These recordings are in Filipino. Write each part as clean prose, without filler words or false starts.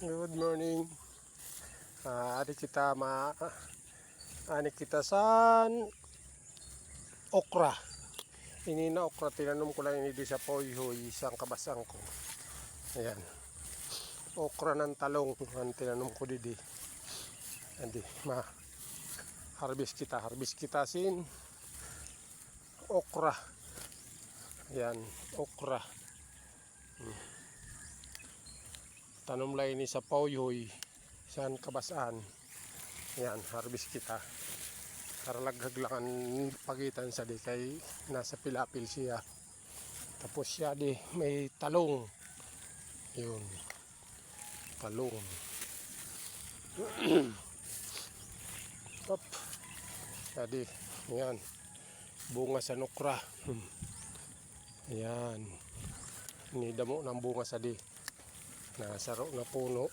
Good morning. Ari kita sa okra. Ini na okra, tinanom ko lang ini di sa poyhoy, isang kabasang ko. Ayan. Okra ng talong ang tinanom ko di. Andi, harvest kita sin okra. Ayan, okra. Tanom lang ini sa poyhoy, isang kabasaan. Yan, harvest kita. Karalaghag lang ang pagitan sa di kay nasa pilapil siya. Tapos siya di may talong. Yun. Talong. Top. Siya di. Yan. Bunga sa nukra. Yan. Nidamo ng bunga sa di. Nasaro na puno.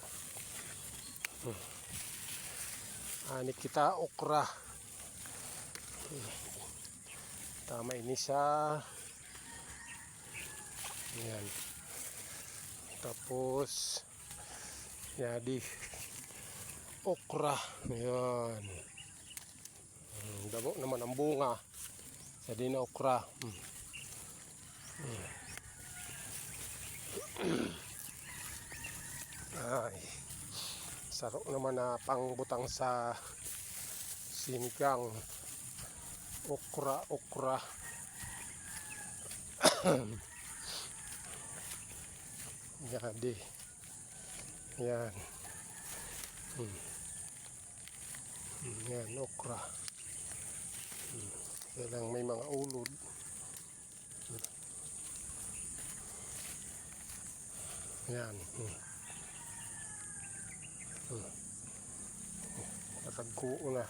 Ani kita okra. Tama ini sa yan. Tapos yadi okra. Yan. Damo naman ang bunga. Sa di na okra. Ay. Sarap naman na pangbutang sa sinigang. Okra. Yadi. Yan. Yan, okra. Yan may mga ulod. Yan. Natagkuo na.